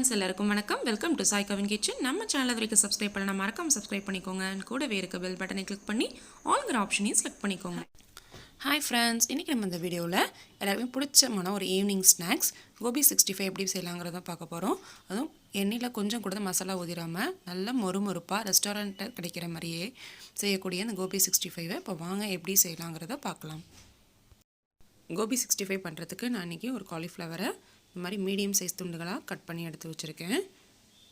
friends, எல்லாருக்கும் வணக்கம். Welcome to Sai Kavin kitchen. நம்ம சேனல் வரைக்கும் சப்ஸ்கிரைப் பண்ணனா மறக்காம சப்ஸ்கிரைப் பண்ணிக்கோங்க. and கூடவே இருக்க பெல் பட்டனை கிளிக் பண்ணி ஆல்ங்கிற ஆப்ஷனையும் செலக்ட் பண்ணிக்கோங்க. ஹாய் ஃப்ரெண்ட்ஸ், இன்றைக்கி நம்ம இந்த வீடியோவில் எல்லாருமே பிடிச்சமான ஒரு ஈவினிங் ஸ்நாக்ஸ் கோபி 65 எப்படி செய்யலாங்கிறத பார்க்க போகிறோம். அதுவும் எண்ணெயில் கொஞ்சம் கூட மசாலா ஊதிராமல் நல்ல மொறுமொறுப்பாக ரெஸ்டாரண்ட்டில் கிடைக்கிற மாதிரியே செய்யக்கூடிய இந்த கோபி 65 இப்போ வாங்க எப்படி செய்யலாங்கிறத பார்க்கலாம். கோபி 65 பண்ணுறதுக்கு நான் இன்றைக்கி ஒரு காலிஃப்ளவரை இந்த மாதிரி மீடியம் சைஸ் துண்டுகளாக கட் பண்ணி எடுத்து வச்சுருக்கேன்.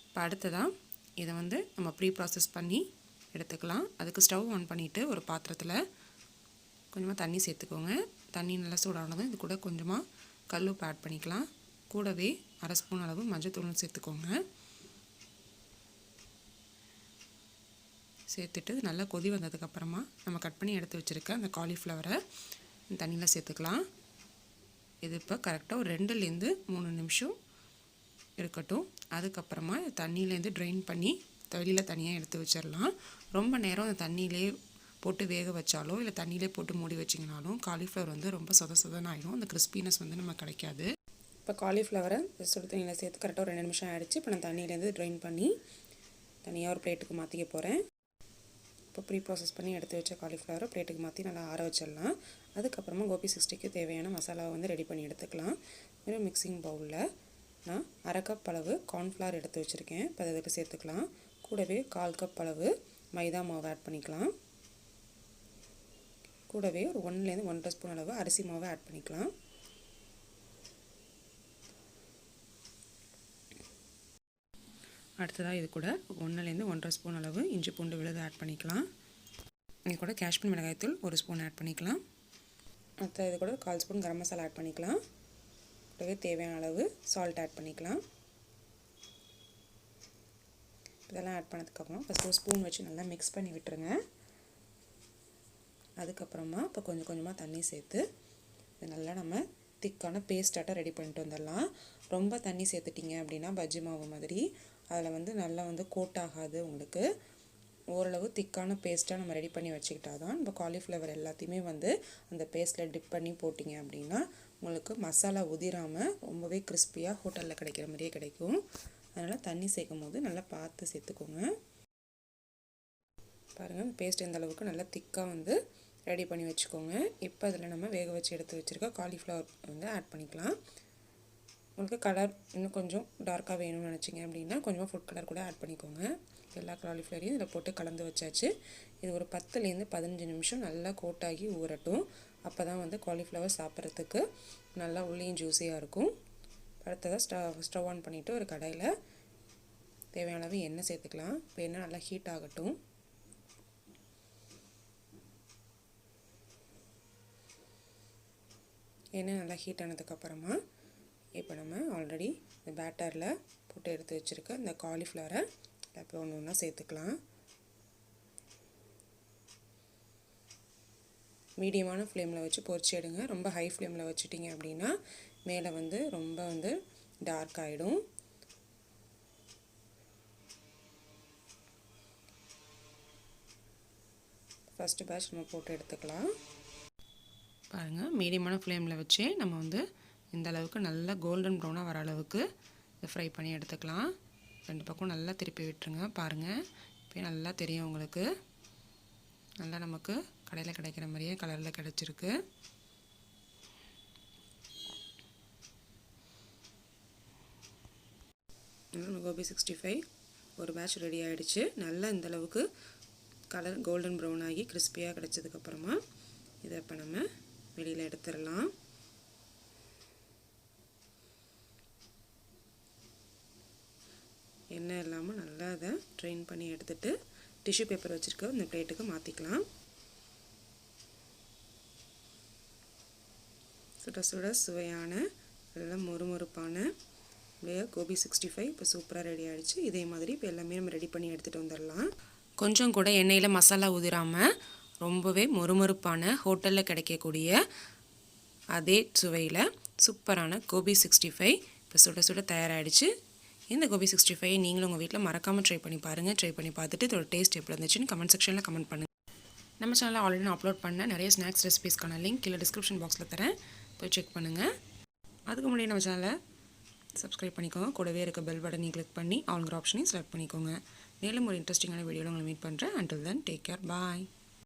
இப்போ அடுத்ததாக இதை நம்ம ப்ரீ ப்ராசஸ் பண்ணி எடுத்துக்கலாம். அதுக்கு ஸ்டவ் ஆன் பண்ணிவிட்டு ஒரு பாத்திரத்தில் கொஞ்சமாக தண்ணி சேர்த்துக்கோங்க. தண்ணி நல்லா சூடானதும் இது கூட கொஞ்சமாக கல்லுப்பு ஆட் பண்ணிக்கலாம். கூடவே அரை ஸ்பூன் அளவு மஞ்சள் சேர்த்துக்கோங்க. சேர்த்துட்டு நல்லா கொதி வந்ததுக்கப்புறமா நம்ம கட் பண்ணி எடுத்து வச்சுருக்க அந்த காலிஃப்ளவரை தண்ணியில் சேர்த்துக்கலாம். இது இப்போ கரெக்டாக ஒரு 2லேருந்து 3 நிமிஷம் இருக்கட்டும். அதுக்கப்புறமா தண்ணியிலேருந்து ட்ரெயின் பண்ணி வெளியில் தனியாக எடுத்து வச்சிடலாம். ரொம்ப நேரம் அந்த தண்ணியிலே போட்டு வேக வச்சாலோ இல்லை தண்ணியிலே போட்டு மூடி வச்சிங்கனாலும் காலிஃப்ளவர் ரொம்ப சொதன்னு ஆகிடும். அந்த கிறிஸ்பினஸ் நம்ம கிடைக்காது. இப்போ காலிஃப்ளவரை சுடு தண்ணியில் சேர்த்து கரெக்டாக ஒரு 2 நிமிஷம் ஆகிடுச்சு. இப்போ நான் தண்ணியிலேருந்து ட்ரெயின் பண்ணி தனியாக ஒரு பிளேட்டுக்கு மாற்றிக்க போகிறேன். இப்போ ப்ரீ ப்ராசஸ் பண்ணி எடுத்து வச்ச காலிஃப்ளவரை பிளேட்டுக்கு மாற்றி நல்லா ஆற வச்சிடலாம். அதுக்கப்புறமா கோபி 60க்கு தேவையான மசாலாவை ரெடி பண்ணி எடுத்துக்கலாம். ஒரு மிக்சிங் பவுலில் நான் அரை கப் அளவு கார்ன்ஃப்ளவர் எடுத்து வச்சுருக்கேன். இப்போ அதில் சேர்த்துக்கலாம். கூடவே 1/4 கப் அளவு மைதா மாவு ஆட் பண்ணிக்கலாம். கூடவே ஒரு 1லேருந்து 1.5 ஸ்பூன் அளவு அரிசி மாவை ஆட் பண்ணிக்கலாம். அடுத்ததாக இது கூட 1லேருந்து 1.5 ஸ்பூன் அளவு இஞ்சி பூண்டு விழுது ஆட் பண்ணிக்கலாம். இது கூட காஷ்மீர் மிளகாய்த்தூள் 1 ஸ்பூன் ஆட் பண்ணிக்கலாம். அடுத்த இது கூட 1/4 ஸ்பூன் கரம் மசாலா ஆட் பண்ணிக்கலாம். கூடவே தேவையான அளவு சால்ட் ஆட் பண்ணிக்கலாம். இதெல்லாம் ஆட் பண்ணதுக்கப்புறம் ஃபஸ்ட்டு ஒரு ஸ்பூன் வச்சு நல்லா மிக்ஸ் பண்ணி விட்டுருங்க. அதுக்கப்புறமா இப்போ கொஞ்சம் கொஞ்சமாக தண்ணி சேர்த்து இது நல்லா நம்ம திக்கான பேஸ்டாட்டம் ரெடி பண்ணிட்டு வந்துடலாம். ரொம்ப தண்ணி சேர்த்துட்டிங்க அப்படின்னா பஜ்ஜி மாவு மாதிரி அதில் நல்லா கோட் ஆகாது. உங்களுக்கு ஓரளவு திக்கான பேஸ்ட்டாக நம்ம ரெடி பண்ணி வச்சுக்கிட்டா தான் இப்போ காலிஃப்ளவர் எல்லாத்தையுமே அந்த பேஸ்ட்டில் டிப் பண்ணி போட்டிங்க அப்படின்னா உங்களுக்கு மசாலா உதிராமல் ரொம்பவே கிறிஸ்பியாக ஹோட்டலில் கிடைக்கிற மாதிரியே கிடைக்கும். அதனால் தண்ணி சேர்க்கும் போது நல்லா பார்த்து சேர்த்துக்கோங்க. பாருங்கள், இந்த பேஸ்ட் இந்த அளவுக்கு நல்லா திக்காக ரெடி பண்ணி வச்சுக்கோங்க. இப்போ அதில் நம்ம வேக வச்சு எடுத்து வச்சுருக்க காலிஃப்ளவர் ஆட் பண்ணிக்கலாம். உங்களுக்கு கலர் இன்னும் கொஞ்சம் டார்க்காக வேணும்னு நினச்சிங்க அப்படின்னா கொஞ்சமாக ஃபுட் கலர் கூட ஆட் பண்ணிக்கோங்க. எல்லா காலிஃப்ளவரையும் இதில் போட்டு கலந்து வச்சாச்சு. இது ஒரு 10லேருந்து 15 நிமிஷம் நல்லா கோட்டாகி ஊறட்டும். அப்போ தான் காலிஃப்ளவர் சாப்பிட்றதுக்கு நல்லா உள்ளேயும் ஜூஸியாக இருக்கும். அடுத்ததாக ஸ்டவ் ஆன் பண்ணிவிட்டு ஒரு கடாயில் தேவையான அளவு எண்ணெய் சேர்த்துக்கலாம். இப்போ எண்ணெய் நல்லா ஹீட் ஆகட்டும். எண்ணெய் நல்லா ஹீட் ஆனதுக்கப்புறமா இப்போ நம்ம ஆல்ரெடி இந்த பேட்டரில் போட்டு எடுத்து வச்சுருக்க இந்த காலிஃப்ளவரை இப்போ ஒன்று ஒன்றா சேர்த்துக்கலாம். மீடியமான ஃப்ளேமில் வச்சு பொரிச்சு எடுங்க. ரொம்ப ஹை ஃப்ளேமில் வச்சுட்டிங்க அப்படின்னா மேலே ரொம்ப டார்க் ஆகிடும். ஃபஸ்ட்டு பேட்ச் நம்ம போட்டு எடுத்துக்கலாம். பாருங்கள், மீடியமான ஃப்ளேமில் வச்சு நம்ம இந்த அளவுக்கு நல்லா கோல்டன் ப்ரௌனாக வர அளவுக்கு இதை ஃப்ரை பண்ணி எடுத்துக்கலாம். 2 பக்கம் நல்லா திருப்பி விட்டுருங்க. பாருங்கள், இப்போ நல்லா தெரியும் உங்களுக்கு. நல்லா நமக்கு கடையில் கிடைக்கிற மாதிரியே கலரில் கிடச்சிருக்கு. கோபி 65 ஒரு பேட்ச் ரெடி ஆகிடுச்சு. நல்லா இந்தளவுக்கு கலர் கோல்டன் ப்ரௌன் ஆகி கிறிஸ்பியாக கிடச்சதுக்கப்புறமா இதை இப்போ நம்ம வெளியில் எடுத்துடலாம். எண்ணெய் இல்லாமல் நல்லா அதை ட்ரெயின் பண்ணி எடுத்துகிட்டு டிஷ்யூ பேப்பர் வச்சுருக்க இந்த பிளேட்டுக்கு மாற்றிக்கலாம். சுட சுட சுவையான நல்லா மொறுமொறுப்பான கோபி 65 இப்போ சூப்பராக ரெடி ஆகிடுச்சு. இதே மாதிரி இப்போ எல்லாமே நம்ம ரெடி பண்ணி எடுத்துகிட்டு வந்துடலாம். கொஞ்சம் கூட எண்ணெயில் மசாலா ஊதிராமல் ரொம்பவே மொறுமொறுப்பான ஹோட்டலில் கிடைக்கக்கூடிய அதே சுவையில் சூப்பரான கோபி 65 இப்போ சுட சுட தயாராகிடுச்சு. இந்த கோபி 65 நீங்களும் உங்கள் வீட்டில் மறக்காமல் ட்ரை பண்ணி பாருங்கள். ட்ரை பண்ணி பார்த்துட்டு இதோட டேஸ்ட் எப்படி இருந்துச்சுன்னு கமெண்ட் செக்ஷனில் கமெண்ட் பண்ணுங்கள். நம்ம சேனலில் ஆல்ரெடி நான் அப்லோட் பண்ண நிறைய ஸ்நாக்ஸ் ரெசிபீஸ்க்கான லிங்க் கீழே டிஸ்கிரிப்ஷன் பாக்ஸில் தரேன், போய் செக் பண்ணுங்கள். அதுக்கு முன்னாடி நம்ம சேனலை சப்ஸ்கிரைப் பண்ணிக்கோங்க. கூடவே இருக்க பெல் பட்டனையும் கிளிக் பண்ணி ஆல்ங்கிற ஆப்ஷனையும் செலக்ட் பண்ணிக்கோங்க. மேலும் ஒரு இன்ட்ரெஸ்டிங்கான வீடியோவில் உங்களை மீட் பண்ணுறேன். until then take care, bye.